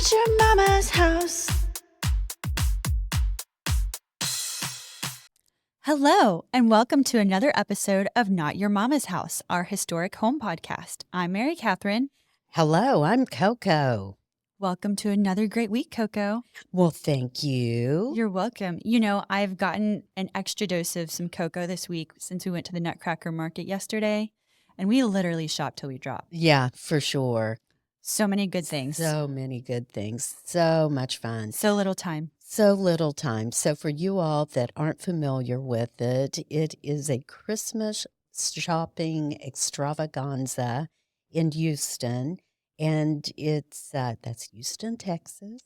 Not your mama's house. Hello, and welcome to another episode of Not Your Mama's House, our historic home podcast. I'm Mary Katherine. Hello, I'm Coco. Welcome to another great week, Coco. Well, thank you. You're welcome. You know, I've gotten an extra dose of some cocoa this week since we went to the Nutcracker market yesterday, and we literally shopped till we dropped. Yeah, for sure. So many good things. So many good things. So much fun. So little time. So little time. So for you all that aren't familiar with it, it is a Christmas shopping extravaganza in Houston. And it's, that's Houston, Texas.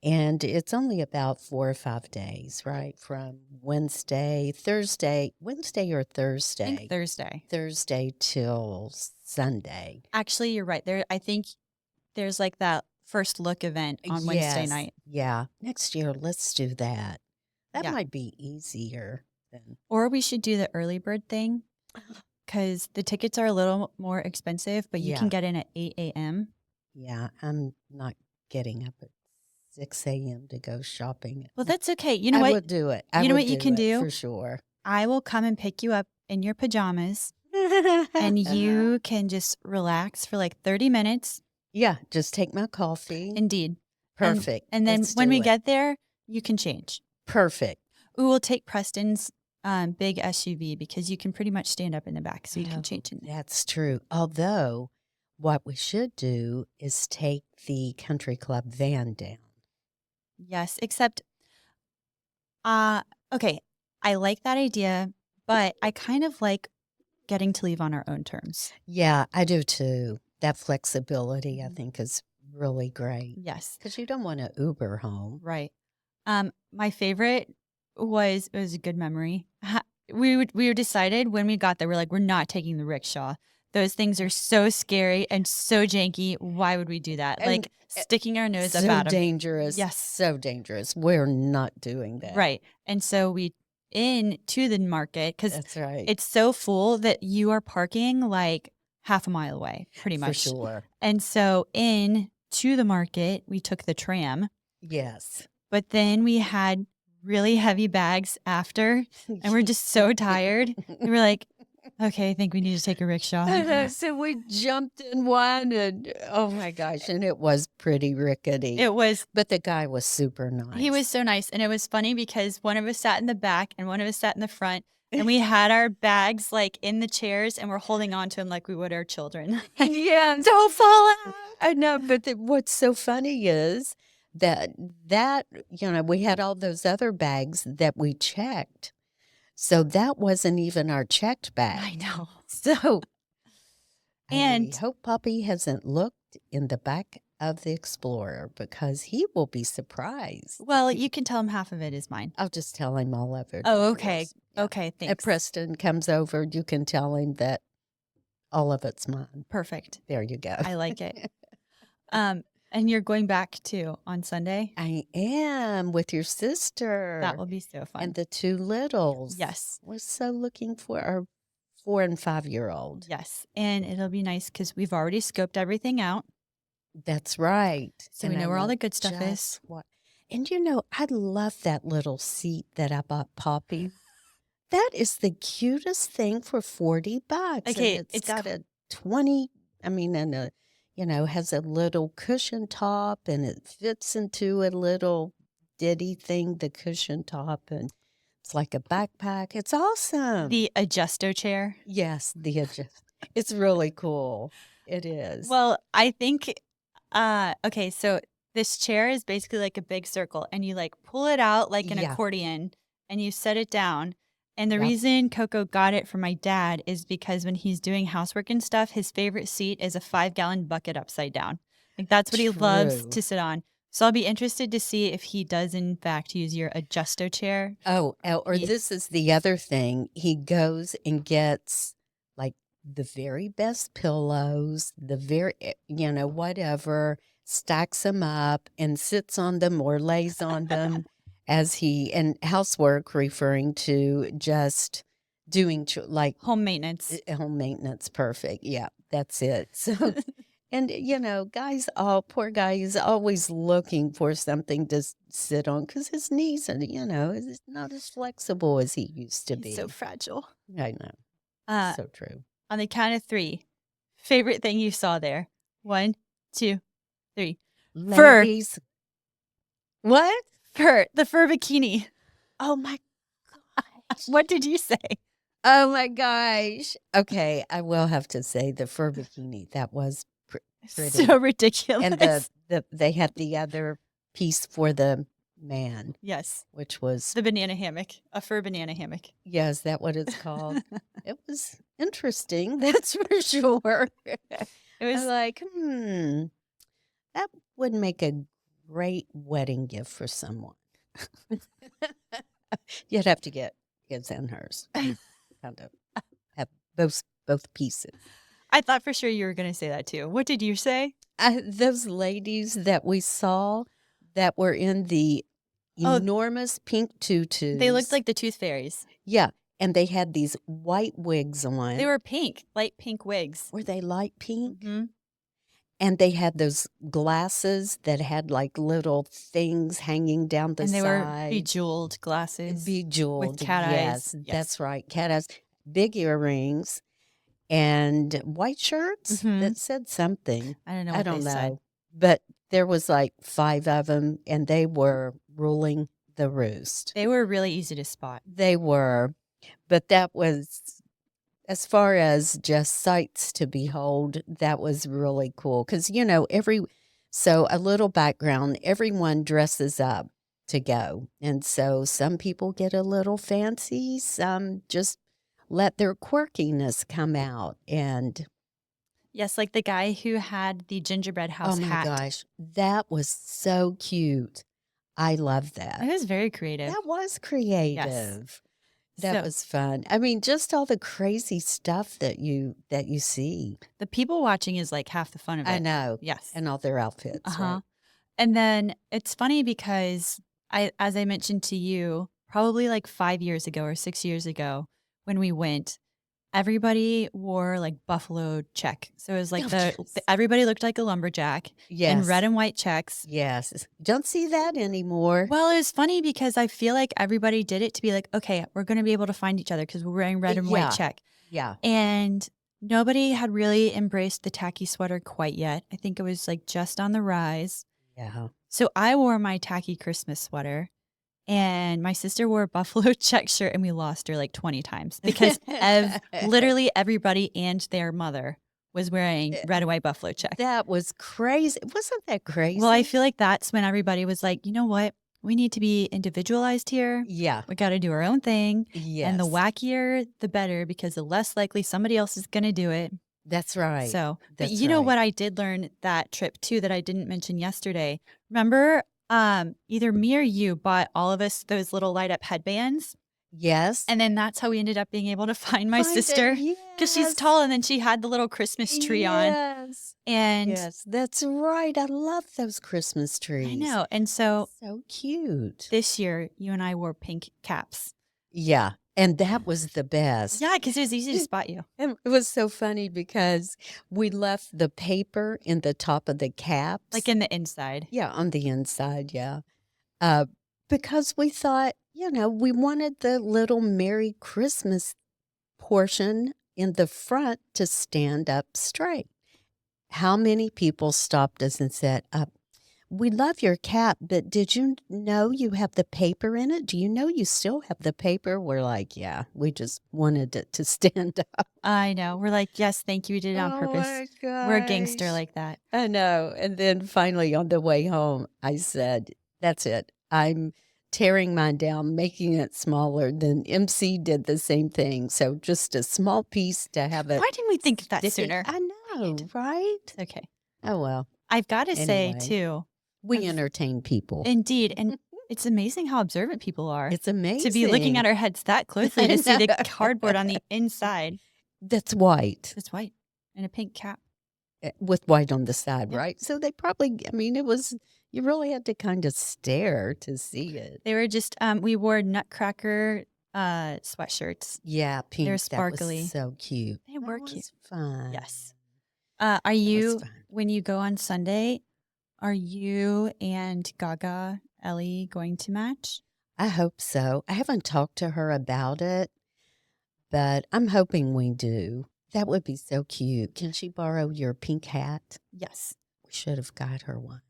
And it's only about 4 or 5 days, right? From Wednesday or Thursday? I think Thursday. Thursday till Sunday. Actually, you're right. I think there's like that first look event on Wednesday night. Yeah. Next year, let's do that. That Yeah. might be easier than. Or we should do the early bird thing because the tickets are a little more expensive, but you can get in at 8 a.m. Yeah, I'm not getting up at 6 a.m. to go shopping. Well, that's okay. You know I what? would do it. You know what you can do? For sure. I will come and pick you up in your pajamas and you can just relax for like 30 minutes. Yeah, just take my coffee. Indeed. Perfect. And then Let's when do we it. get there, you can change. Perfect. Ooh, we'll take Preston's big SUV because you can pretty much stand up in the back, so you can change in there. That's true. Although, what we should do is take the country club van down. Yes, except, okay, I like that idea, but I kind of like getting to leave on our own terms. Yeah, I do too. That flexibility, I think, is really great. Yes. Because you don't want to Uber home. Right. My favorite was, it was a good memory. We decided when we got there, we're like, we're not taking the rickshaw. Those things are so scary and so janky. Why would we do that? And like sticking our nose up So at them. dangerous. Yes. So dangerous. We're not doing that. Right. And so we into the market because That's right. it's so full that you are parking like half a mile away, pretty much. For sure. And so in to the market, we took the tram, Yes. but then we had really heavy bags after, and we're just so tired. And we're like, okay, I think we need to take a rickshaw. So we jumped in one and, oh my gosh, and it was pretty rickety. It was, But the guy was super nice. he was so nice. And it was funny because one of us sat in the back and one of us sat in the front. And we had our bags like in the chairs and we're holding on to them like we would our children. Yeah. Don't fall out. I know, but what's so funny is that, we had all those other bags that we checked. So that wasn't even our checked bag. I know. So, And I hope Poppy hasn't looked in the back of the Explorer because he will be surprised. well, you can tell him half of it is mine. I'll just tell him all of it. Oh, okay. Yeah. Okay, If thanks. Preston comes over, you can tell him that all of it's mine. Perfect. There you go. I like it. And you're going back too on Sunday? I am with your sister. That will be so fun. And the 2 littles. Yes. We're so looking for our 4 and 5-year-old. Yes. And it'll be nice because we've already scoped everything out. That's right. So we know where all the good stuff is. And I love that little seat that I bought Poppy. That is the cutest thing for $40. Okay, And it's got a 20, and has a little cushion top and it fits into a little ditty thing, the cushion top, and it's like a backpack. It's awesome. The adjusto chair. Yes, it's really cool. It is. Well, I think, okay, so this chair is basically like a big circle and you like pull it out like an accordion and you set it down. And the reason Coco got it from my dad is because when he's doing housework and stuff, his favorite seat is a 5-gallon bucket upside down. Like that's what he loves to sit on. So I'll be interested to see if he does in fact use your adjusto chair. This is the other thing. He goes and gets like the very best pillows, the very, whatever, stacks them up and sits on them or lays on them. And housework referring to just doing like home maintenance. Home maintenance, perfect. Yeah, that's it. So, And, poor guy is always looking for something to sit on because his knees are, is not as flexible as he used to He's so be. fragile. I know. Uh, So true. on the count of 3, favorite thing you saw there. 1, 2, 3. Fur. Ladies. What? Fur. The fur bikini. Oh, my gosh. What did you say? Oh, my gosh. Okay, I will have to say the fur bikini. That was pretty. So ridiculous. And they had the other piece for the man. Yes. Which was the banana hammock. A fur banana hammock. Yes, that what it's called. It was interesting, that's for sure. It was I'm like, that would make a great wedding gift for someone. You'd have to get his and hers. Kind of have both pieces. I thought for sure you were going to say that too. What did you say? Those ladies that we saw that were in the enormous pink tutus. They looked like the Tooth Fairies. Yeah, and they had these white wigs on. They were pink, light pink wigs. Were they light pink? Mm-hmm. And they had those glasses that had like little things hanging down the side. And they were bejeweled glasses. Bejeweled. With cat eyes. Yes, that's right. Cat eyes. Big earrings and white shirts that said something. I don't know what they said. But there was like 5 of them, and they were ruling the roost. They were really easy to spot. They were. But that was, as far as just sights to behold, that was really cool. Because, so a little background, everyone dresses up to go. And so some people get a little fancy, some just let their quirkiness come out. And yes, like the guy who had the gingerbread house hat. Oh my gosh, that was so cute. I love that. It was very creative. That was creative. Yes. That was fun. I mean, just all the crazy stuff that you see. The people watching is like half the fun of it. I know. Yes. And all their outfits. Right? And then it's funny because as I mentioned to you, probably like 5 years ago or 6 years ago when we went, everybody wore like buffalo check. So it was like everybody looked like a lumberjack in red and white checks. Yes. Don't see that anymore. Well, it was funny because I feel like everybody did it to be like, okay, we're going to be able to find each other because we're wearing red and white check. Yeah. And nobody had really embraced the tacky sweater quite yet. I think it was like just on the rise. Yeah. So I wore my tacky Christmas sweater. And my sister wore a buffalo check shirt, and we lost her like 20 times because literally everybody and their mother was wearing red and white buffalo check. That was crazy. Wasn't that crazy? Well, I feel like that's when everybody was like, you know what? We need to be individualized here. Yeah. We got to do our own thing. Yes. And the wackier, the better, because the less likely somebody else is going to do it. That's right. So, but you know what I did learn that trip too that I didn't mention yesterday? Remember either me or you bought all of us those little light up headbands. Yes. And then that's how we ended up being able to find my sister. Because she's tall, and then she had the little Christmas tree on. Yes. And yes, that's right. I love those Christmas trees. I know. And so cute. This year, you and I wore pink caps. Yeah. And that was the best. Yeah, because it was easy to spot you. And it was so funny because we left the paper in the top of the caps. Like in the inside. Yeah, on the inside, yeah. Because we thought, we wanted the little Merry Christmas portion in the front to stand up straight. How many people stopped us and said, we love your cap, but did you know you have the paper in it? Do you know you still have the paper? We're like, yeah, we just wanted it to stand up. I know. We're like, yes, thank you. We did it on purpose. My gosh. We're a gangster like that. I know. And then finally on the way home, I said, that's it. I'm tearing mine down, making it smaller. Then MC did the same thing. So just a small piece to have it. Why didn't we think of that sooner? I know, right? Okay. Oh, well. I've got to say, too. We entertain people. Indeed. And it's amazing how observant people are. It's amazing. To be looking at our heads that closely to see the cardboard on the inside. That's white. It's white. And a pink cap. With white on the side, right? So they probably, it was, you really had to kind of stare to see it. They were just, we wore Nutcracker sweatshirts. Yeah, pink. They're sparkly. That was so cute. They were cute. Fun. Yes. Are That was you, fun. when you go on Sunday, are you and Gaga Ellie going to match? I hope so. I haven't talked to her about it, but I'm hoping we do. That would be so cute. Can she borrow your pink hat? Yes. We should have got her one.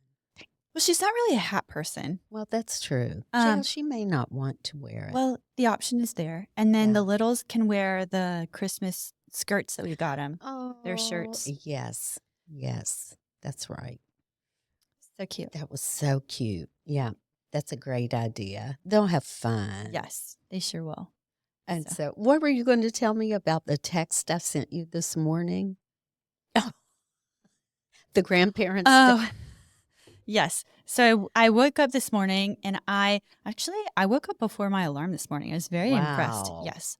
Well, she's not really a hat person. Well, that's true. She may not want to wear it. Well, the option is there. And then Yeah. the littles can wear the Christmas skirts that we got them. Oh, Their shirts. Yes. Yes. That's right. So cute. That was so cute. Yeah. That's a great idea. They'll have fun. Yes, they sure will. And so, what were you going to tell me about the text I sent you this morning? Oh, the grandparents. Oh, yes. So I woke up this morning and I woke up before my alarm this morning. I was very impressed. Wow. Yes.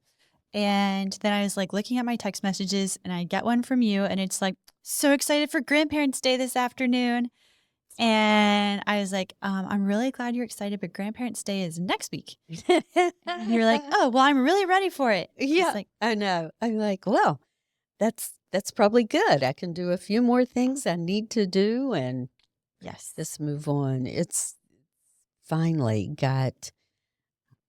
And then I was like looking at my text messages and I get one from you and it's like, so excited for Grandparents' Day this afternoon. And I was like, I'm really glad you're excited, but Grandparents' Day is next week. And you're like, oh, well, I'm really ready for it. Yeah, It's like, I know. I'm like, well, that's probably good. I can do a few more things I need to do and yes, just move on. It's finally got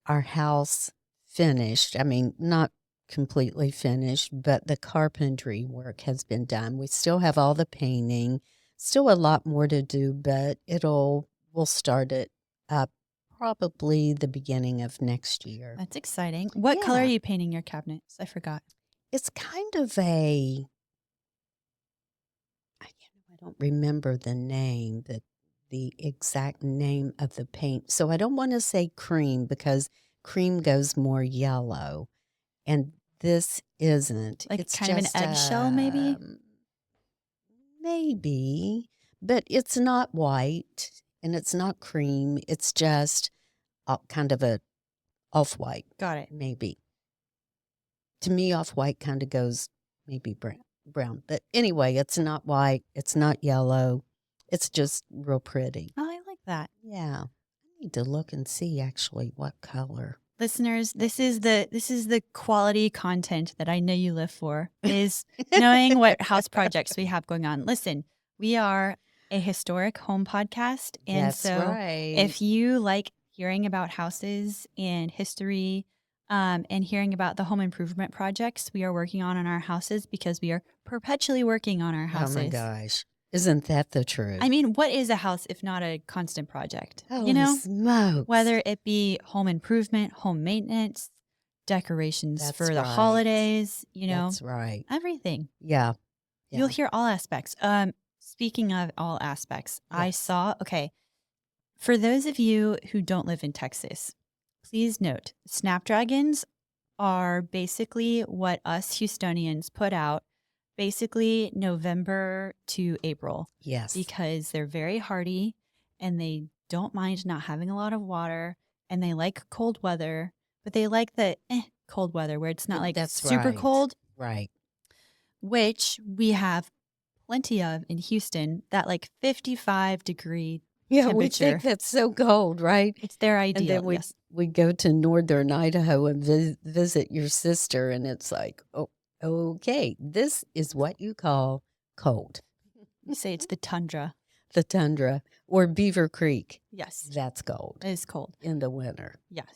our house finished. I mean, not completely finished, but the carpentry work has been done. We still have all the painting, still a lot more to do, but we'll start it up probably the beginning of next year. that's exciting. What color are you painting your cabinets? I forgot. It's kind of I don't remember the name, the exact name of the paint. So I don't want to say cream because cream goes more yellow. And this isn't. Like It's kind of an just eggshell, maybe? Maybe, but it's not white and it's not cream. It's just kind of a off-white. Got it. Maybe. To me, off-white kind of goes maybe brown. But anyway, it's not white. It's not yellow. It's just real pretty. Oh, I like that. Yeah. I need to look and see actually what color. Listeners, this is the quality content that I know you live for, is knowing what house projects we have going on. Listen, we are a historic home podcast. And That's so right. if you like hearing about houses and history, and hearing about the home improvement projects we are working on our houses, because we are perpetually working on our houses. Oh my gosh. Isn't that the truth? I mean, what is a house if not a constant project? Holy smokes. Whether it be home improvement, home maintenance, decorations for the holidays, That's right. everything. Yeah. You'll hear all aspects. Speaking of all aspects, I saw, for those of you who don't live in Texas, please note, snapdragons are basically what us Houstonians put out basically November to April. Yes. Because they're very hardy and they don't mind not having a lot of water and they like cold weather, but they like the cold weather where it's not like super cold. Right. Which we have plenty of in Houston, that like 55-degree temperature. We think that's so cold, right? It's their ideal. And then we go to northern Idaho and visit your sister, and it's like, oh, okay, this is what you call cold. You say it's the tundra. The tundra or Beaver Creek. Yes. That's cold. It is cold. In the winter. Yes.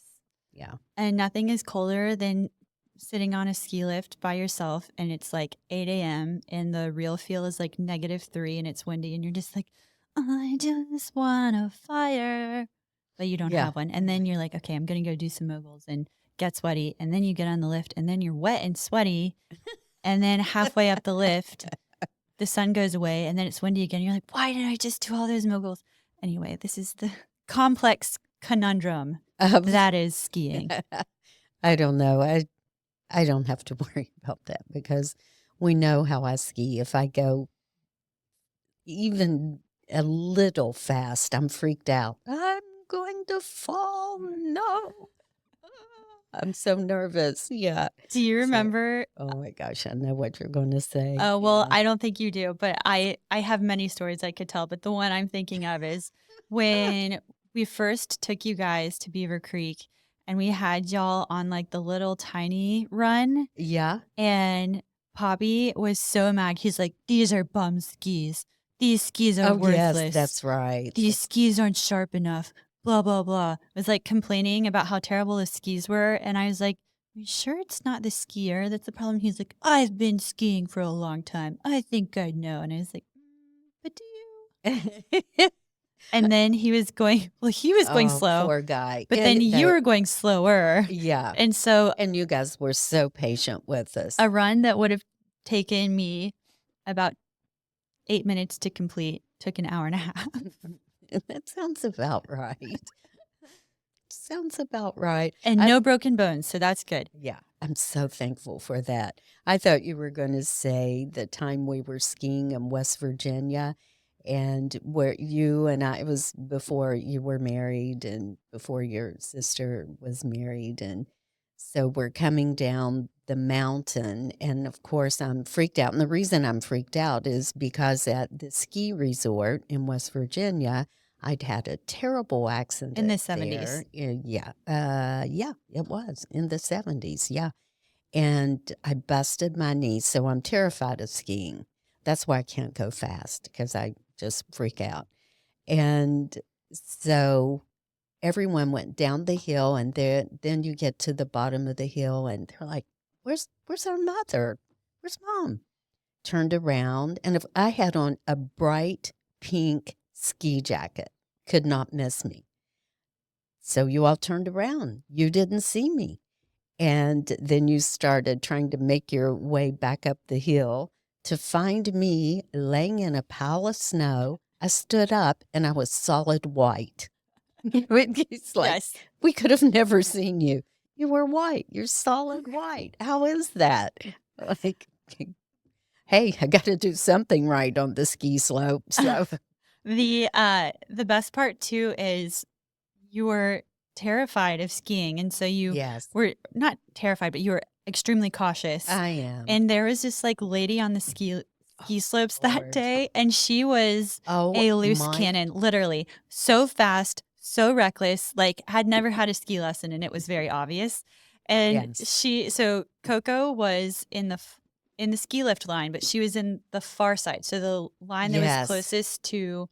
Yeah. And nothing is colder than sitting on a ski lift by yourself and it's like 8 a.m. and the real feel is like -3 and it's windy and you're just like, I just want a fire. But you don't have one. And then you're like, okay, I'm going to go do some moguls and get sweaty. And then you get on the lift and then you're wet and sweaty. And then halfway up the lift, the sun goes away and then it's windy again. You're like, why did I just do all those moguls? Anyway, this is the complex conundrum that is skiing. I don't know. I don't have to worry about that because we know how I ski. If I go even a little fast, I'm freaked out. I'm going to fall. No. I'm so nervous. Yeah. Do you remember? Oh my gosh, I know what you're going to say. Oh, well, I don't think you do, but I have many stories I could tell, but the one I'm thinking of is when we first took you guys to Beaver Creek and we had y'all on like the little tiny run. Yeah. And Poppy was so mad. He's like, these are bum skis. These skis are worthless. Yes, that's right. These skis aren't sharp enough. Blah, blah, blah. I was like complaining about how terrible the skis were. And I was like, are you sure it's not the skier that's the problem? He's like, I've been skiing for a long time. I think I know. And I was like, but do you? And then he was going slow. Poor guy. But then you were going slower. Yeah. And so. And you guys were so patient with us. A run that would have taken me about 8 minutes to complete took an hour and a half. That sounds about right. Sounds about right. And no broken bones, so that's good. Yeah, I'm so thankful for that. I thought you were going to say the time we were skiing in West Virginia and where you and I, it was before you were married and before your sister was married. And so we're coming down the mountain. And of course, I'm freaked out. And the reason I'm freaked out is because at the ski resort in West Virginia, I'd had a terrible accident in the 70s. Yeah, it was in the 70s. Yeah, and I busted my knee, so I'm terrified of skiing. That's why I can't go fast because I just freak out. And so everyone went down the hill, and then you get to the bottom of the hill, and they're like, "Where's our mother? Where's Mom?" Turned around, and if I had on a bright pink ski jacket, could not miss me. So you all turned around. You didn't see me. And then you started trying to make your way back up the hill to find me laying in a pile of snow. I stood up and I was solid white. It's like, yes. We could have never seen you. You were white. You're solid white. How is that? Like, hey, I got to do something right on the ski slope. So the best part too is you were terrified of skiing, and so you were not terrified, but you were extremely cautious. I am. And there was this like lady on the ski slopes that day, and she was a loose cannon, literally so fast, so reckless, like had never had a ski lesson, and it was very obvious. And so Coco was in the ski lift line, but she was in the far side. So the line that was closest to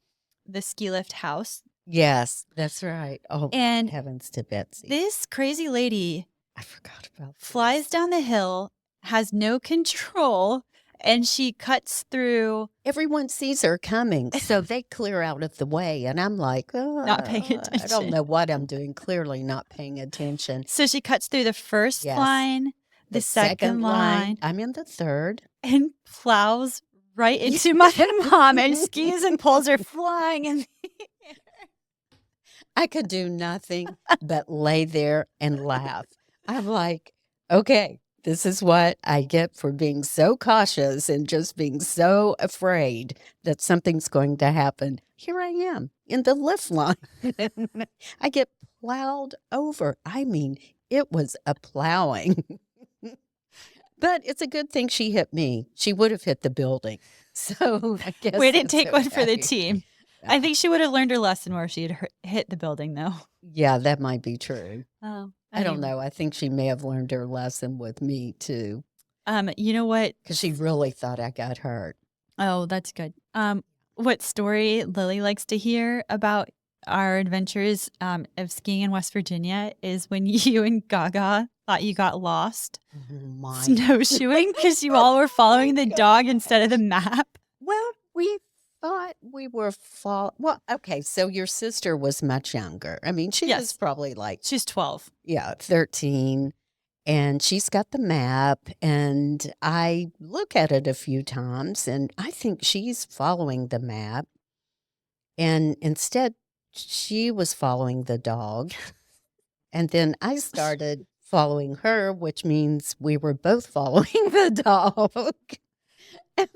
the ski lift house. Yes, that's right. Oh, and heavens to Betsy. This crazy lady, I forgot about this. Flies down the hill, has no control, and she cuts through. Everyone sees her coming, so they clear out of the way. And I'm like, not paying attention. I don't know what I'm doing. Clearly not paying attention. So she cuts through the first line, the second line. I'm in the third. And plows right into my mom, and skis and poles are flying in the air. I could do nothing but lay there and laugh. I'm like, okay, this is what I get for being so cautious and just being so afraid that something's going to happen. Here I am in the lift line. I get plowed over. I mean, it was a plowing. But it's a good thing she hit me. She would have hit the building. So I guess we didn't take one for the team. I think she would have learned her lesson where she had hit the building, though. Yeah, that might be true. Oh, I don't know. I think she may have learned her lesson with me, too. You know what? Because she really thought I got hurt. Oh, that's good. What story Lily likes to hear about our adventures of skiing in West Virginia is when you and Gaga thought you got lost snowshoeing because you all were following the dog instead of the map. Well, we thought we were well, okay, so your sister was much younger. I mean, she was probably like... She's 12. Yeah, 13. And she's got the map, and I look at it a few times, and I think she's following the map. And instead, she was following the dog. And then I started following her, which means we were both following the dog. And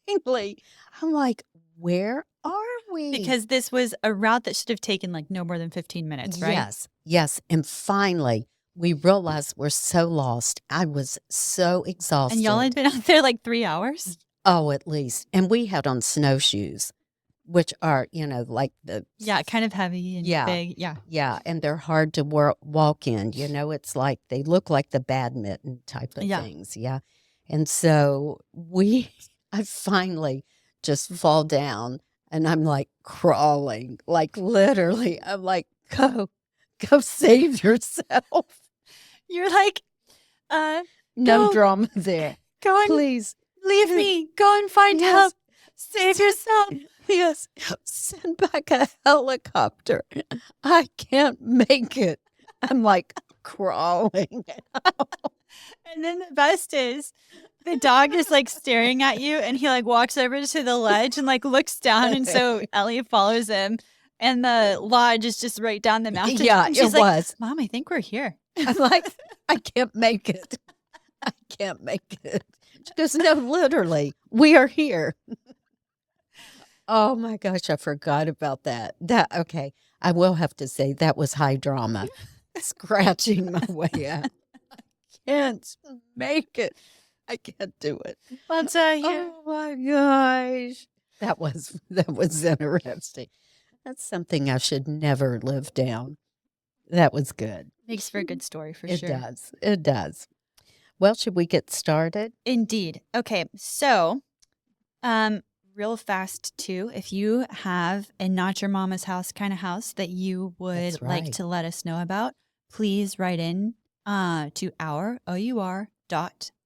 finally, I'm like, where are we? Because this was a route that should have taken like no more than 15 minutes, right? Yes. And finally, we realized we're so lost. I was so exhausted. And y'all had been out there like 3 hours? Oh, at least. And we had on snowshoes, which are, like the... Yeah, kind of heavy and big. Yeah. Yeah, and they're hard to walk in. It's like they look like the badminton type of things. Yeah. And so I finally just fall down and I'm like crawling, like literally. I'm like, go save yourself. You're like, No go, drama there. go and Please. leave me. Go and find Yes. help. Save yourself. Yes. Send back a helicopter. I can't make it. I'm like crawling. And then the best is the dog is like staring at you and he like walks over to the ledge and like looks down. And so Ellie follows him and the lodge is just right down the mountain. Yeah, and she's it like, was. Mom, I think we're here. I'm like, I can't make it. I can't make it. She goes, no, literally, we are here. Oh my gosh, I forgot about that. Okay, I will have to say that was high drama. Scratching my way out. I can't make it. I can't do it. I'll tell you. Oh my gosh. That was interesting. That's something I should never live down. That was good. Makes for a good story for It sure. does. It does. Well, should we get started? Indeed. Okay, so real fast too, if you have a not your mama's house kind of house that you would like to let us know about, please write in to our.roomies,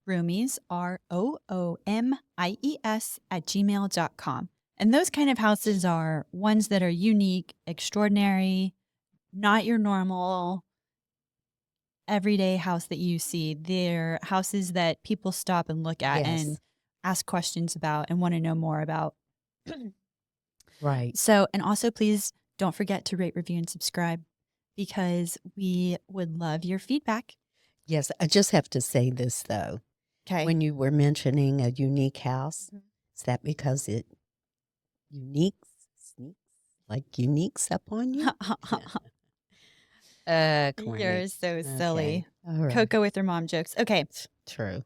ROOMIES @gmail.com. And those kind of houses are ones that are unique, extraordinary, not your normal everyday house that you see. They're houses that people stop and look at and ask questions about and want to know more about. Right. So, and also please don't forget to rate, review, and subscribe because we would love your feedback. Yes, I just have to say this though. Okay. When you were mentioning a unique house, is that because it uniques up on you? You're so silly. All right. Coco with her mom jokes. Okay. True.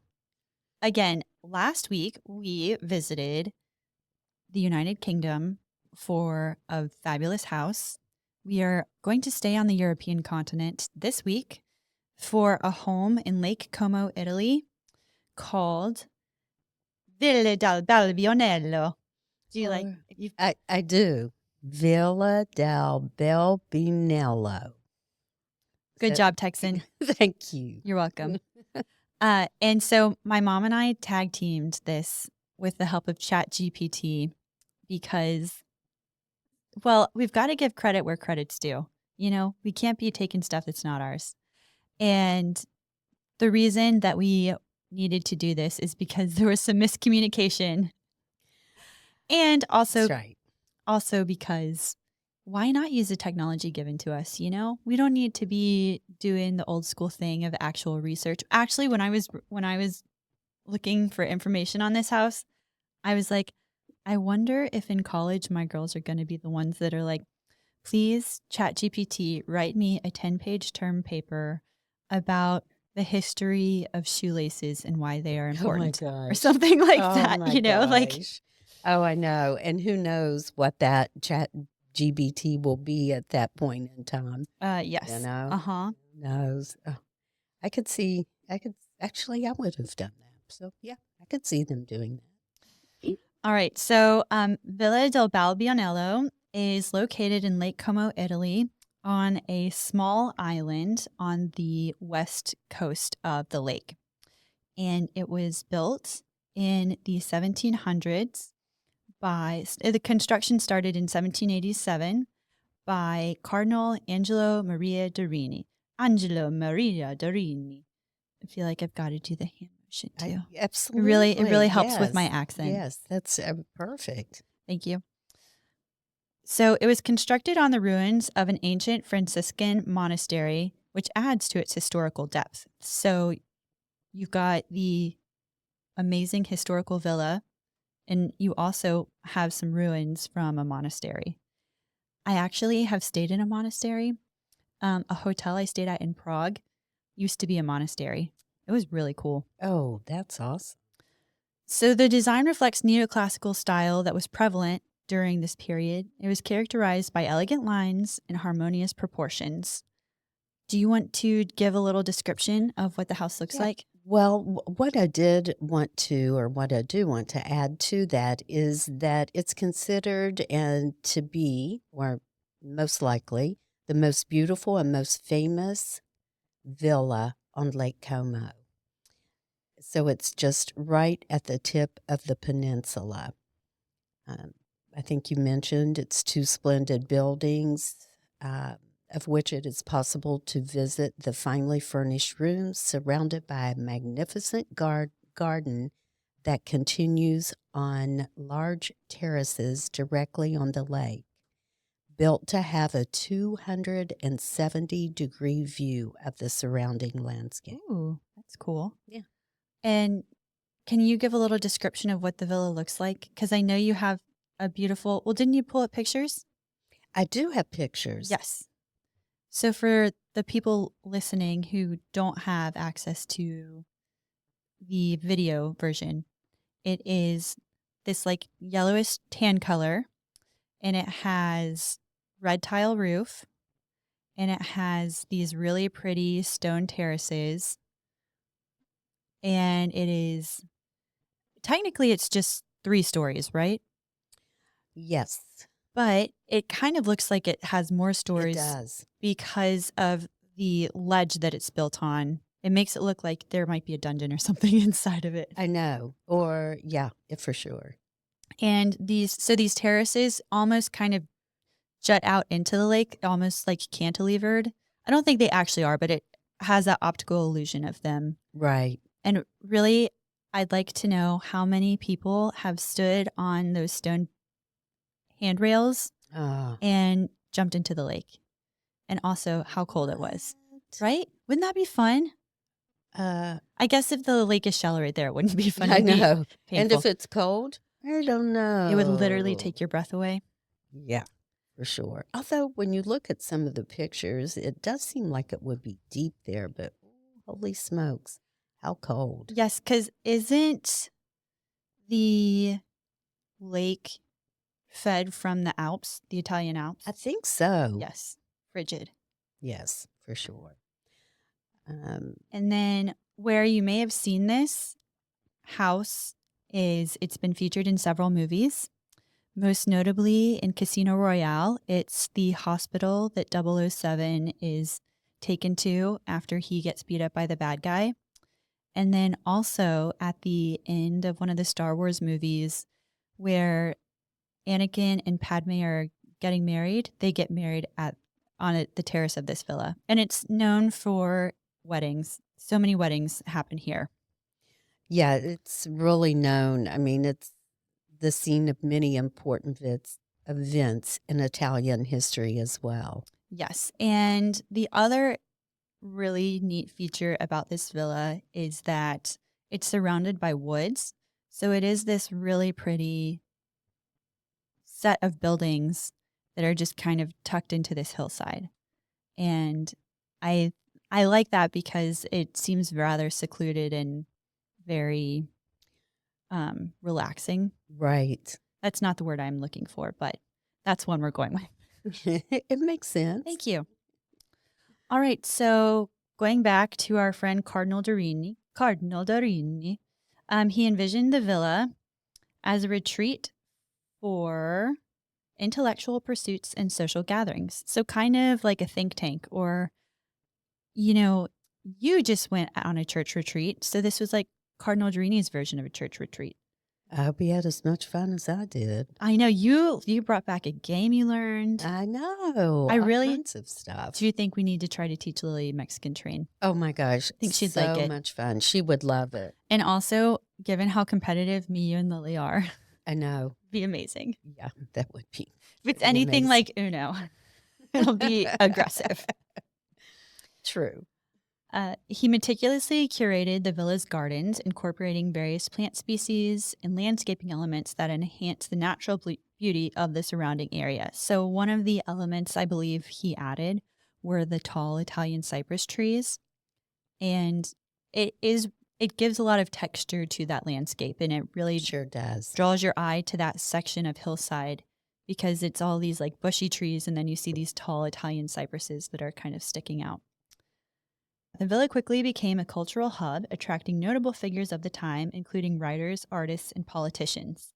Again, last week we visited the United Kingdom for a fabulous house. We are going to stay on the European continent this week for a home in Lake Como, Italy called Villa del Balbianello. Do you like? I do. Villa del Balbianello. Good job, Texan. Thank you. You're welcome. And so my mom and I tag teamed this with the help of ChatGPT because, well, we've got to give credit where credit's due. You know, we can't be taking stuff that's not ours. And the reason that we needed to do this is because there was some miscommunication. And also, also because why not use the technology given to us? You know, we don't need to be doing the old school thing of actual research. Actually, when I was looking for information on this house, I was like, I wonder if in college my girls are going to be the ones that are like, please, ChatGPT, write me a 10-page term paper about the history of shoelaces and why they are important, or something like that. You know, like. Oh, I know. And who knows what that ChatGPT will be at that point in time. Yes. You know? Uh-huh. Who knows? Oh, I would have done that. So, yeah, I could see them doing that. All right. So, Villa del Balbianello is located in Lake Como, Italy, on a small island on the west coast of the lake. And it was built in the 1700s the construction started in 1787 by Cardinal Angelo Maria Dorini. Angelo Maria Dorini. I feel like I've got to do the hand motion too. Absolutely. It really helps with my accent. Yes, that's perfect. Thank you. So it was constructed on the ruins of an ancient Franciscan monastery, which adds to its historical depth. So you've got the amazing historical villa, and you also have some ruins from a monastery. I actually have stayed in a monastery. A hotel I stayed at in Prague used to be a monastery. It was really cool. Oh, that's awesome. So the design reflects neoclassical style that was prevalent during this period. It was characterized by elegant lines and harmonious proportions. Do you want to give a little description of what the house looks like? Well, what I did want to, or what I do want to add to that is that it's considered and to be, or most likely, the most beautiful and most famous villa on Lake Como. So it's just right at the tip of the peninsula. Um, I think you mentioned it's two splendid buildings, uh, of which it is possible to visit the finely furnished rooms surrounded by a magnificent garden that continues on large terraces directly on the lake, built to have a 270-degree view of the surrounding landscape. Ooh, that's cool. Yeah. And can you give a little description of what the villa looks like? Because I know you have a beautiful, well, didn't you pull up pictures? I do have pictures. Yes. So for the people listening who don't have access to the video version, it is this like yellowish tan color, and it has red tile roof, and it has these really pretty stone terraces, and it is technically it's just 3 stories, right? Yes, But it kind of looks like it has more it stories does. because of the ledge that it's built on. It makes it look like there might be a dungeon or something inside of it. I know. Or, yeah, for sure. And these terraces almost kind of jut out into the lake, almost like cantilevered. I don't think they actually are, but it has that optical illusion of them. Right. And really, I'd like to know how many people have stood on those stone handrails Ah. and jumped into the lake. And also how cold it was, What? right? Wouldn't that be fun? I guess if the lake is shallow right there, it wouldn't be fun. I It'd be know. And if painful. it's cold, I don't It would literally know. take your breath away. Yeah, for sure. Although when you look at some of the pictures, it does seem like it would be deep there, but holy smokes, how cold. Yes, because isn't the lake fed from the Alps, the Italian Alps? I think so. Yes, frigid. Yes, for sure. And then where you may have seen this house is it's been featured in several movies, most notably in Casino Royale. It's the hospital that 007 is taken to after he gets beat up by the bad guy. And then also at the end of one of the Star Wars movies where Anakin and Padme are getting married, they get married on the terrace of this villa. And it's known for weddings. So many weddings happen here. Yeah, it's really known. I mean, it's the scene of many important events in Italian history as well. Yes. And the other really neat feature about this villa is that it's surrounded by woods. So it is this really pretty set of buildings that are just kind of tucked into this hillside. And I like that because it seems rather secluded and very relaxing. Right. That's not the word I'm looking for, but that's one we're going with. It makes sense. Thank you. All right, so going back to our friend Cardinal Dorini, he envisioned the villa as a retreat for intellectual pursuits and social gatherings. So kind of like a think tank, or, you just went on a church retreat. So this was like Cardinal Dorini's version of a church retreat. I hope he had as much fun as I did. I know you brought back a game you learned. I know. I all really kinds of stuff. Do you think we need to try to teach Lily Mexican train? Oh my gosh. I think she'd so like it. much fun. She would love it. And also, given how competitive me, you and Lily are, I know. be amazing. Yeah, that would be. If it's anything like Uno, it'll be aggressive. True. He meticulously curated the villa's gardens, incorporating various plant species and landscaping elements that enhance the natural beauty of the surrounding area. So one of the elements I believe he added were the tall Italian cypress trees. And it gives a lot of texture to that landscape, and it really sure does. Draws your eye to that section of hillside because it's all these like bushy trees, and then you see these tall Italian cypresses that are kind of sticking out. the villa quickly became a cultural hub, attracting notable figures of the time, including writers, artists, and politicians.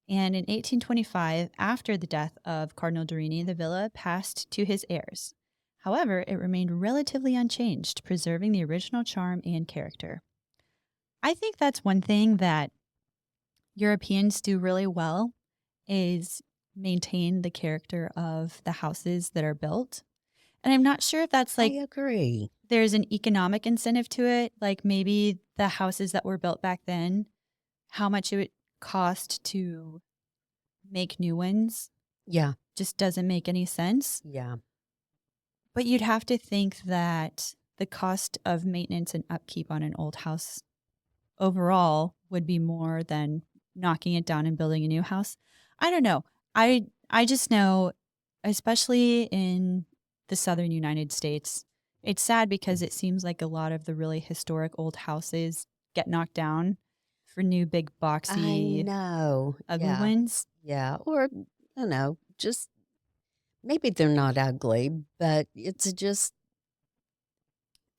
And in 1825, after the death of Cardinal Dorini, the villa passed to his heirs. However, it remained relatively unchanged, preserving the original charm and character. I think that's one thing that Europeans do really well is maintain the character of the houses that are built. And I'm not sure if that's I like agree. there's an economic incentive to it. Like maybe the houses that were built back then, how much it would cost to make new ones Yeah. just doesn't make any sense. Yeah. But you'd have to think that the cost of maintenance and upkeep on an old house overall would be more than knocking it down and building a new house. I don't know. I just know, especially in the southern United States, it's sad because it seems like a lot of the really historic old houses get knocked down for new big I boxy know. ugly Yeah. ones. Yeah. Or, just maybe they're not ugly, but it's just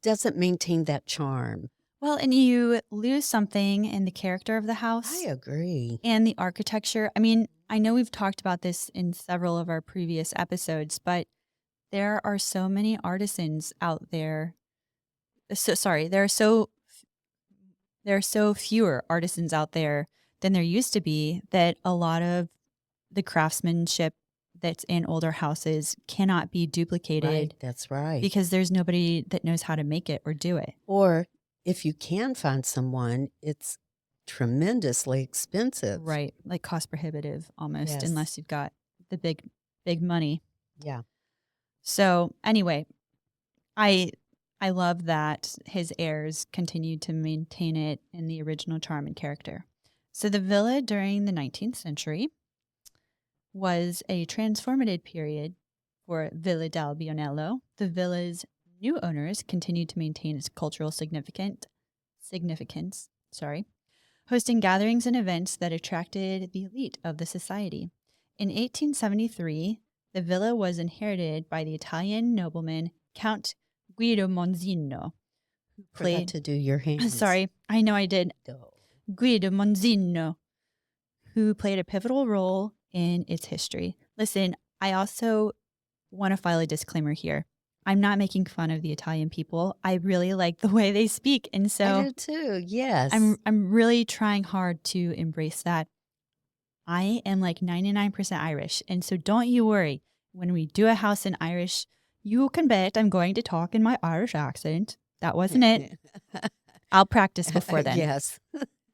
doesn't maintain that charm. Well, and you lose something in the character of the I house agree. and the architecture. I mean, I know we've talked about this in several of our previous episodes, but there are so many artisans out there. There are so fewer artisans out there than there used to be that a lot of the craftsmanship that's in older houses cannot be duplicated Right. That's right. because there's nobody that knows how to make it or do it. Or if you can find someone, it's tremendously expensive. Right. Like cost prohibitive almost, Yes. unless you've got the big money. Yeah. So anyway, I love that his heirs continued to maintain it in the original charm and character. So the villa during the 19th century was a transformative period for Villa del Balbianello. The villa's new owners continued to maintain its cultural significance, hosting gatherings and events that attracted the elite of the society. In 1873, the villa was inherited by the Italian nobleman Count Guido Monzino, who Forgot to do your hands. Sorry, I know I did. Oh. Guido Monzino, who played a pivotal role in its history. Listen, I also want to file a disclaimer here. I'm not making fun of the Italian people. I really like the way they speak, and so I do too. Yes. I'm really trying hard to embrace that. I am like 99% Irish, and so don't you worry. When we do a house in Irish, you can bet I'm going to talk in my Irish accent. That wasn't it. I'll practice before then. Yes.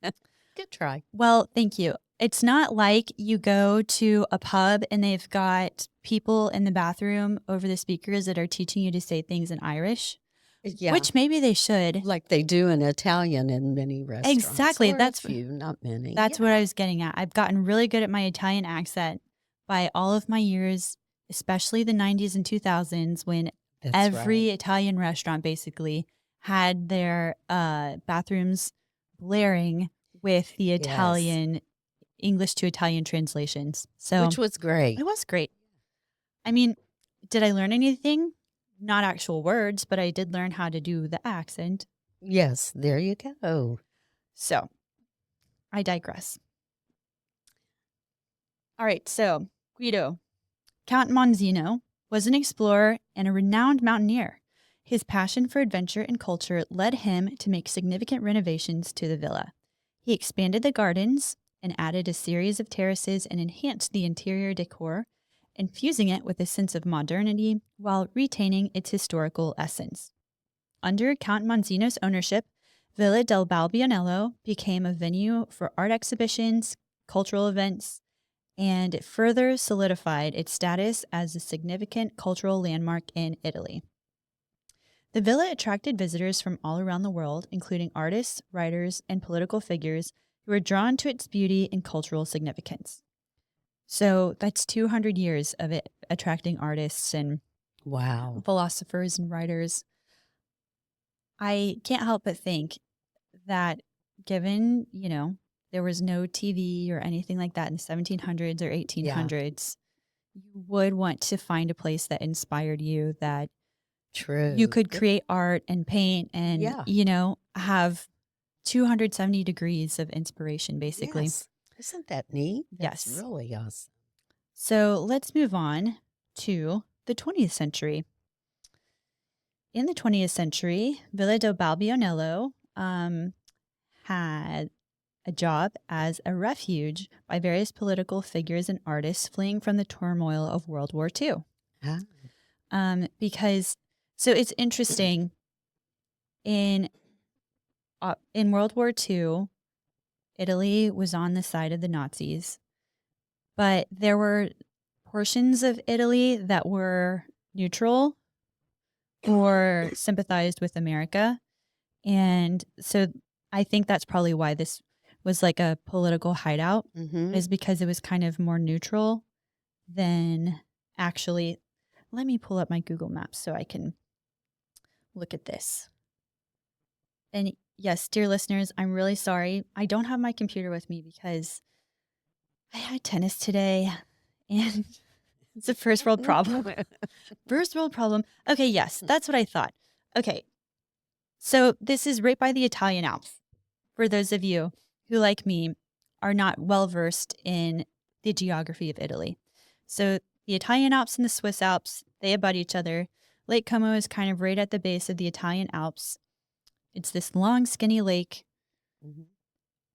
Good try. Well, thank you. It's not like you go to a pub and they've got people in the bathroom over the speakers that are teaching you to say things in Irish, Yeah. which maybe they should. Like they do in Italian in many restaurants. Exactly. Or That's a few, not many. That's what I was getting at. I've gotten really good at my Italian accent by all of my years, especially the 90s and 2000s when every Italian restaurant basically had their bathrooms blaring with the Italian, English to Italian translations. So, which was great. It was great. I mean, did I learn anything? Not actual words, but I did learn how to do the accent. Yes, there you go. So, I digress. All right, so Guido. Count Monzino was an explorer and a renowned mountaineer. His passion for adventure and culture led him to make significant renovations to the villa. He expanded the gardens and added a series of terraces and enhanced the interior decor, infusing it with a sense of modernity while retaining its historical essence. Under Count Monzino's ownership, Villa del Balbianello became a venue for art exhibitions, cultural events, and it further solidified its status as a significant cultural landmark in Italy. The villa attracted visitors from all around the world, including artists, writers, and political figures who were drawn to its beauty and cultural significance. So that's 200 years of it attracting artists and philosophers and writers. I can't help but think that given, there was no TV or anything like that in the 1700s or 1800s, you would want to find a place that inspired you, that you True. could create art and paint and, Yeah. have 270 degrees of inspiration, basically. Yes. Isn't that neat? That's Yes. really awesome. So let's move on to the 20th century. In the 20th century, Villa del Balbianello had a job as a refuge by various political figures and artists fleeing from the turmoil of World War II. Because, so it's interesting, in World War II, Italy was on the side of the Nazis, but there were portions of Italy that were neutral or sympathized with America. And so I think that's probably why this was like a political hideout, is because it was kind of more neutral than actually. Let me pull up my Google Maps so I can look at this. And yes, dear listeners, I'm really sorry. I don't have my computer with me because I had tennis today and it's a first world problem. First world problem. Okay, yes, that's what I thought. Okay, so this is right by the Italian Alps. For those of you who, like me, are not well versed in the geography of Italy. So the Italian Alps and the Swiss Alps, they abut each other. Lake Como is kind of right at the base of the Italian Alps. It's this long, skinny lake.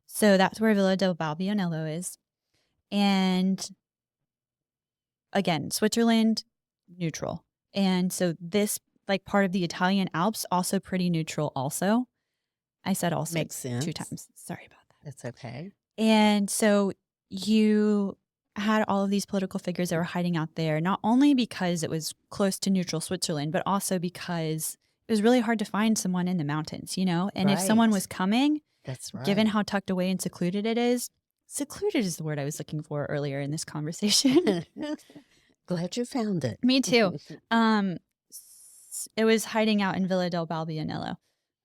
So that's where Villa del Balbianello is. And again, Switzerland, neutral. And so this, like, part of the Italian Alps, also pretty neutral also. I said also. Makes sense. 2 times. Sorry about that. That's okay. And so you had all of these political figures that were hiding out there, not only because it was close to neutral Switzerland, but also because it was really hard to find someone in the mountains, And if someone was coming, that's right. Given how tucked away and secluded it is, secluded is the word I was looking for earlier in this conversation. Glad you found it. Me too. It was hiding out in Villa del Balbianello.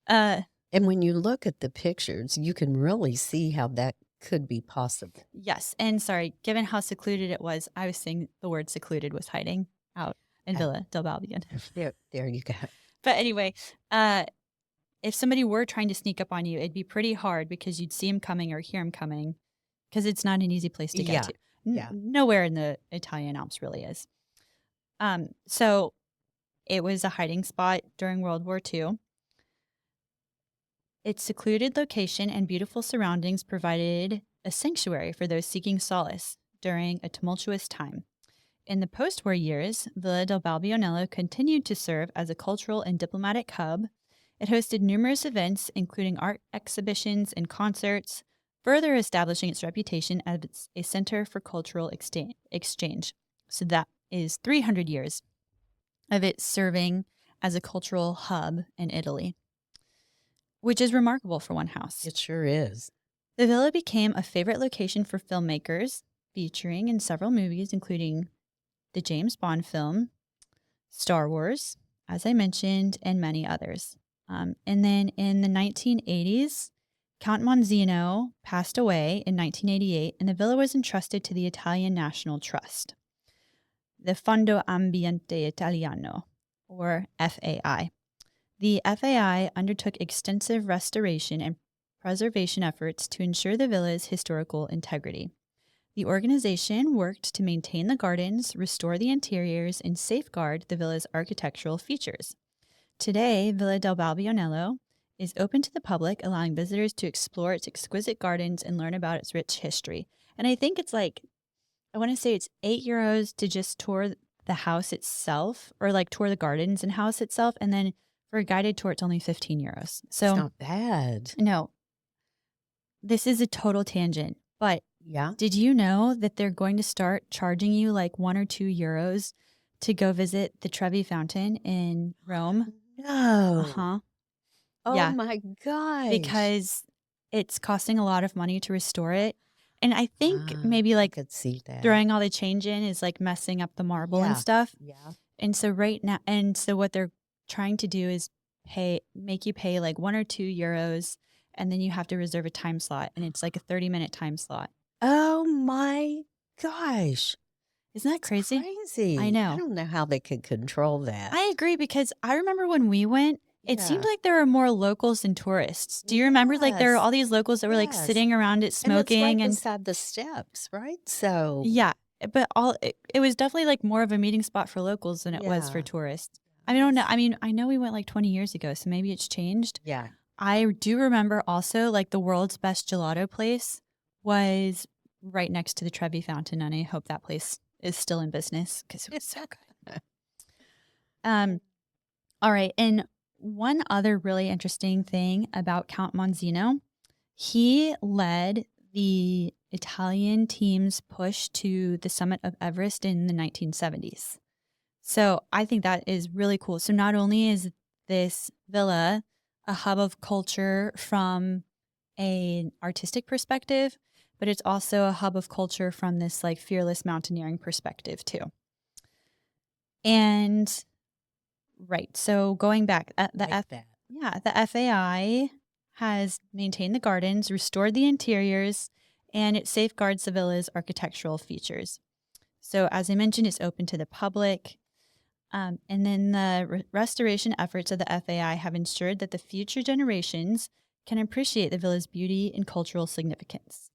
And when you look at the pictures, you can really see how that could be possible. Yes. And sorry, given how secluded it was, I was saying the word secluded was hiding out in Villa del Balbianello. There you go. But anyway, if somebody were trying to sneak up on you, it'd be pretty hard because you'd see him coming or hear him coming, because it's not an easy place to get to. Nowhere in the Italian Alps really is. So it was a hiding spot during World War II. Its secluded location and beautiful surroundings provided a sanctuary for those seeking solace during a tumultuous time. In the post-war years, Villa del Balbianello continued to serve as a cultural and diplomatic hub. It hosted numerous events, including art exhibitions and concerts, further establishing its reputation as a center for cultural exchange. So that is 300 years of it serving as a cultural hub in Italy, which is remarkable for one house. It sure is. The villa became a favorite location for filmmakers, featuring in several movies, including the James Bond film, Star Wars, as I mentioned, and many others. And then in the 1980s, Count Monzino passed away in 1988, and the villa was entrusted to the Italian National Trust, the Fondo Ambiente Italiano, or FAI. The FAI undertook extensive restoration and preservation efforts to ensure the villa's historical integrity. The organization worked to maintain the gardens, restore the interiors, and safeguard the villa's architectural features. Today, Villa del Balbianello is open to the public, allowing visitors to explore its exquisite gardens and learn about its rich history. And I think it's I want to say it's €8 to just tour the house itself, or tour the gardens and house itself. And then for a guided tour, it's only €15. So it's not bad. No, this is a total tangent, but yeah. Did you know that they're going to start charging you €1 or €2 to go visit the Trevi Fountain in Rome? No. Uh-huh. Oh yeah. My gosh. Because it's costing a lot of money to restore it. And I think maybe I could see that. throwing all the change in is messing up the marble and stuff. Yeah. And so what they're trying to do is make you pay €1 or €2, and then you have to reserve a time slot, and it's a 30-minute time slot. Oh my gosh. Isn't that It's crazy? I crazy. I know. don't know how they could control that. I agree because I remember when we went, it seemed Yeah. like there were more locals than tourists. Do you remember like there were Yes. all these locals that were like Yes. sitting around it And it's right smoking and beside the steps, right? So, yeah, but it was definitely like more of a meeting spot for locals than it was for yeah. tourists. I mean, I don't know. I mean, I know we went like 20 years ago, so maybe it's changed. Yeah. I do remember also like the world's best gelato place was right next to the Trevi Fountain, and I hope that place is still in business because it was so good. Um, all right, and one other really interesting thing about Count Monzino, he led the Italian team's push to the summit of Everest in the 1970s. So I think that is really cool. So not only is this villa a hub of culture from an artistic perspective, but it's also a hub of culture from this like fearless mountaineering perspective too. And right, so going back, Like that. the FAI has maintained the gardens, restored the interiors, and it safeguards the villa's architectural features. So as I mentioned, it's open to the public. And then the restoration efforts of the FAI have ensured that the future generations can appreciate the villa's beauty and cultural significance.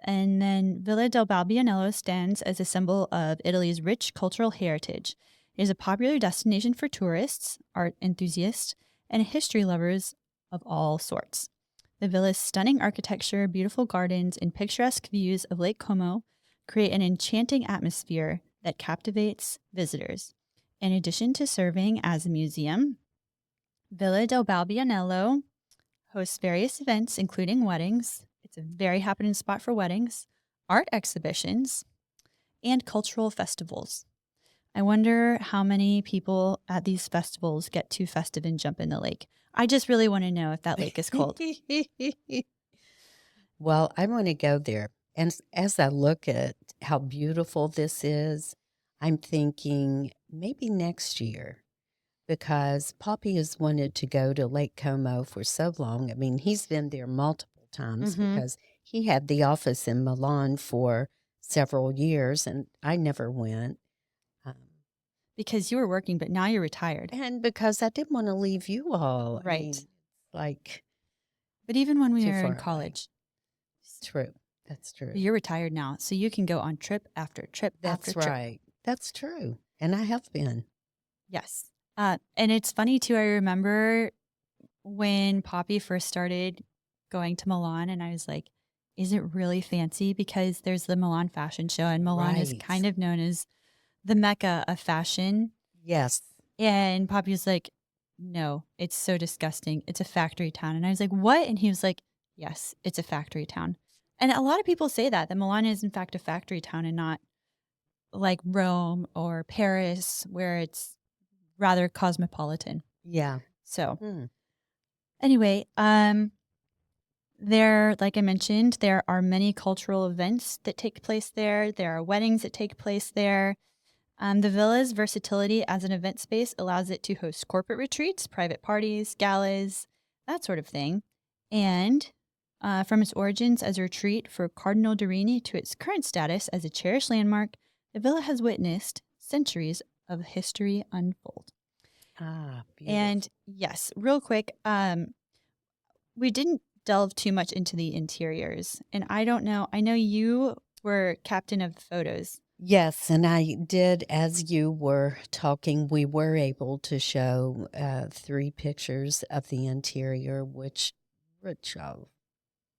And then Villa del Balbianello stands as a symbol of Italy's rich cultural heritage. It is a popular destination for tourists, art enthusiasts, and history lovers of all sorts. The villa's stunning architecture, beautiful gardens, and picturesque views of Lake Como create an enchanting atmosphere that captivates visitors. In addition to serving as a museum, Villa del Balbianello hosts various events, including weddings. It's a very happening spot for weddings, art exhibitions, and cultural festivals. I wonder how many people at these festivals get too festive and jump in the lake. I just really want to know if that lake is cold. Well, I want to go there. And as I look at how beautiful this is, I'm thinking maybe next year because Poppy has wanted to go to Lake Como for so long. I mean, he's been there multiple times Mm-hmm. because he had the office in Milan for several years and I never went. Um, Because you were working, but now you're retired. and because I didn't want to leave you all. I mean, Right. like But even when we too were far in away. college, True. That's true. you're retired now, so you can go on trip after trip after That's trip. right. That's true. And I have been. Yes. And it's funny too. I remember when Poppy first started going to Milan, and I was like, is it really fancy? Because there's the Milan fashion show, and Milan is Right. kind of known as the mecca of fashion. Yes. And Poppy was like, no, it's so disgusting. It's a factory town. And I was like, what? And he was like, yes, it's a factory town. And a lot of people say that Milan is in fact a factory town and not like Rome or Paris, where it's rather cosmopolitan. Yeah. So Hmm. anyway, like I mentioned, there are many cultural events that take place there. There are weddings that take place there. The villa's versatility as an event space allows it to host corporate retreats, private parties, galas, that sort of thing. And from its origins as a retreat for Cardinal Dorini to its current status as a cherished landmark, the villa has witnessed centuries of history unfold. Ah, beautiful. And yes, real quick, we didn't delve too much into the interiors. And I don't know, I know you were captain of the photos. Yes, and I did, as you were talking, we were able to show 3 pictures of the interior, which I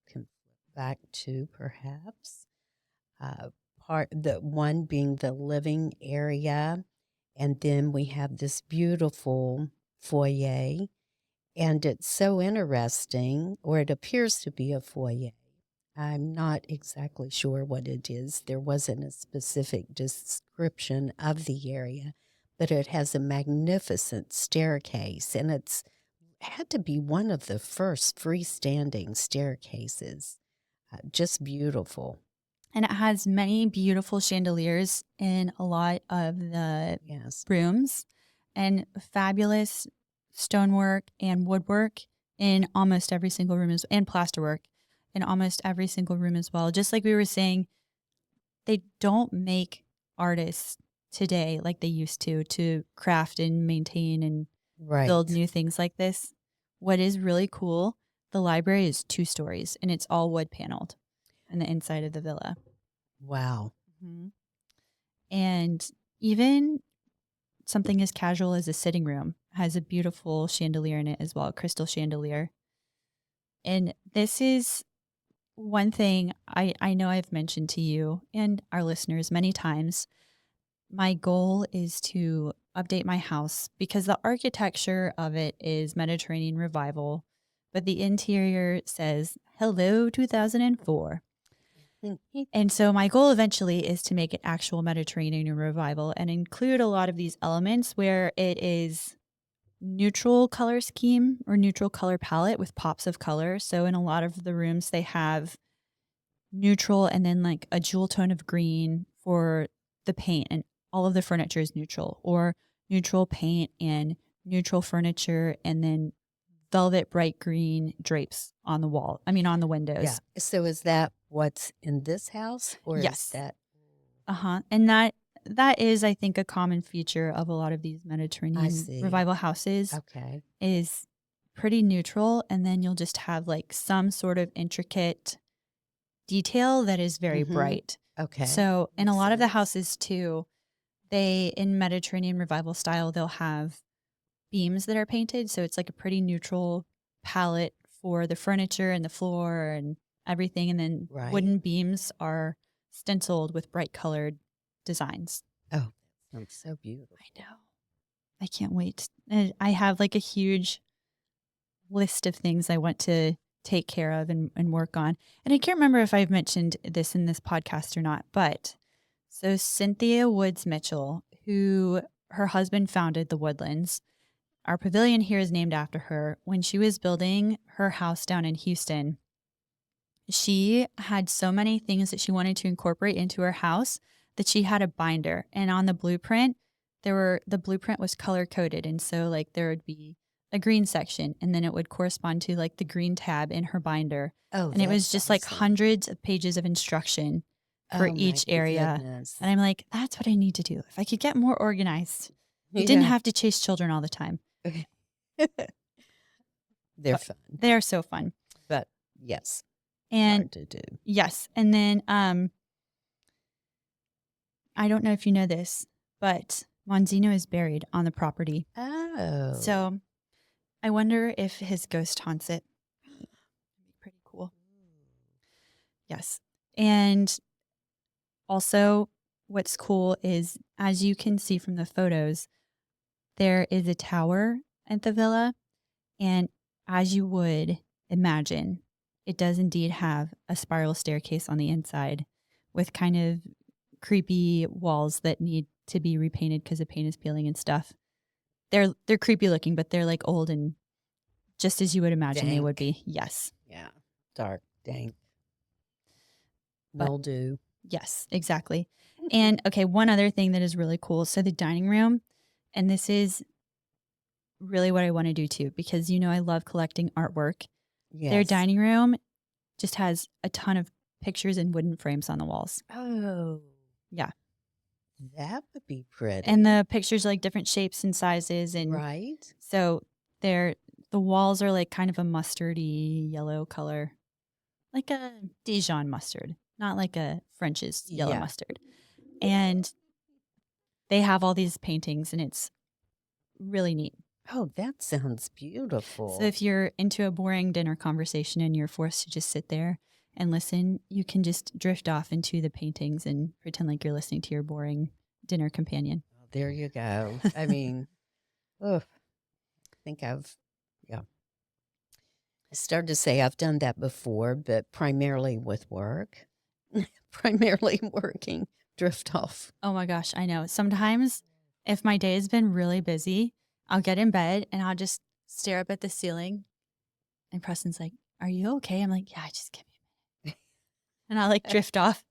can flip back to perhaps. The one being the living area, and then we have this beautiful foyer, and it's so interesting, or it appears to be a foyer. I'm not exactly sure what it is. There wasn't a specific description of the area, but it has a magnificent staircase, and it's had to be one of the first freestanding staircases. Just beautiful. And it has many beautiful chandeliers in a lot of the Yes. rooms and fabulous stonework and woodwork in almost every single room and plasterwork in almost every single room as well. Just like we were saying, they don't make artists today like they used to craft and maintain and build Right. new things like this. What is really cool, the library is 2 stories and it's all wood paneled in the inside of the villa. Wow. Mhm. And even something as casual as a sitting room has a beautiful chandelier in it as well, a crystal chandelier. And this is one thing I know I've mentioned to you and our listeners many times. My goal is to update my house because the architecture of it is Mediterranean revival, but the interior says, hello, 2004. And so my goal eventually is to make it actual Mediterranean revival and include a lot of these elements where it is neutral color scheme or neutral color palette with pops of color. So in a lot of the rooms, they have neutral and then like a jewel tone of green for the paint, and all of the furniture is neutral, or neutral paint and neutral furniture and then velvet bright green drapes on the wall. I mean, on the windows. Yeah. So is that what's in this house, or is Yes. that? And that is, I think, a common feature of a lot of these I Mediterranean see. revival houses Okay. is pretty neutral, and then you'll just have like some sort of intricate detail that is very bright. Okay. So in a Makes lot of the sense. houses too, they in Mediterranean revival style, they'll have beams that are painted. So it's like a pretty neutral palette for the furniture and the floor and everything. And then Right. wooden beams are stenciled with bright colored designs. Oh, that sounds so beautiful. I know. I can't wait. And I have like a huge list of things I want to take care of and work on. And I can't remember if I've mentioned this in this podcast or not, but so Cynthia Woods Mitchell, who her husband founded the Woodlands, our pavilion here is named after her. When she was building her house down in Houston, she had so many things that she wanted to incorporate into her house that she had a binder. And on the blueprint, the blueprint was color coded. And so like there would be a green section and then it would correspond to like the green tab in her binder. Oh, And it was that's just like awesome. hundreds of pages of instruction for Oh, each my area. goodness. And I'm like, that's what I need to do. If I could get more organized, you didn't have to chase children all the time. They're But fun, they're so fun. but yes, And hard to do. yes. And then I don't know if you know this, but Monzino is buried on the property. Oh. So I wonder if his ghost haunts it. Pretty cool. Yes. And also, what's cool is, as you can see from the photos, there is a tower at the villa. And as you would imagine, it does indeed have a spiral staircase on the inside with kind of creepy walls that need to be repainted because the paint is peeling and stuff. They're creepy looking, but they're like old and just as you would imagine they would be. Yes. Yeah. Dark, dank, But mildew. yes, exactly. And okay, one other thing that is really cool. So the dining room, and this is really what I want to do too, because I love collecting artwork. Yes. Their dining room just has a ton of pictures and wooden frames on the walls. Oh. Yeah. That would be pretty. And the pictures are like different shapes and sizes. And right. so the walls are like kind of a mustardy yellow color, like a Dijon mustard, not like a French's yellow mustard. And they have all these paintings and it's really neat. Oh, that sounds beautiful. So if you're into a boring dinner conversation and you're forced to just sit there and listen, you can just drift off into the paintings and pretend like you're listening to your boring dinner companion. There you go. I mean, I think I started to say I've done that before, but primarily with work, primarily working, drift off. Oh my gosh, I know. Sometimes if my day has been really busy, I'll get in bed and I'll just stare up at the ceiling and Preston's like, "Are you okay?" I'm like, "Yeah, just give me a minute." And I'll like drift off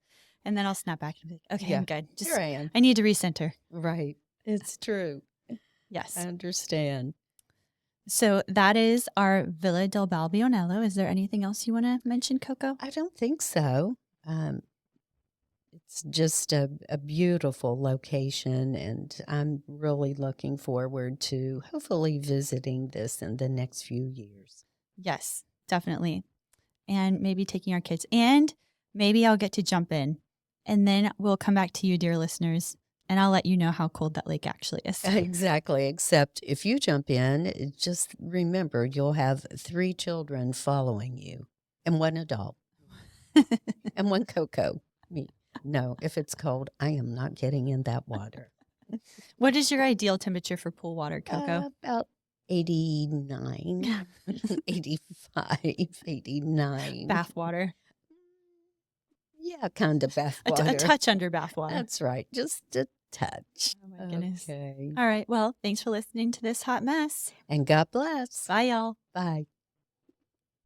and then I'll snap back and be like, "Okay, I'm good. Just here I am. I need to recenter." Right. It's true. Yes. I understand. So that is our Villa del Balbionello. Is there anything else you want to mention, Coco? I don't think so. It's just a beautiful location, and I'm really looking forward to hopefully visiting this in the next few years. Yes, definitely. And maybe taking our kids. And maybe I'll get to jump in. And then we'll come back to you, dear listeners, and I'll let you know how cold that lake actually is. Exactly. Except if you jump in, just remember you'll have 3 children following you and 1 adult and 1 Coco. Me. No, if it's cold, I am not getting in that water. What is your ideal temperature for pool water, Coco? About 89, 85, 89. Bath water. Yeah, kind of bath water. A touch under bath water. That's right. Just a touch. Oh, my goodness. Okay. All right. Well, thanks for listening to this hot mess. And God bless. Bye, y'all. Bye.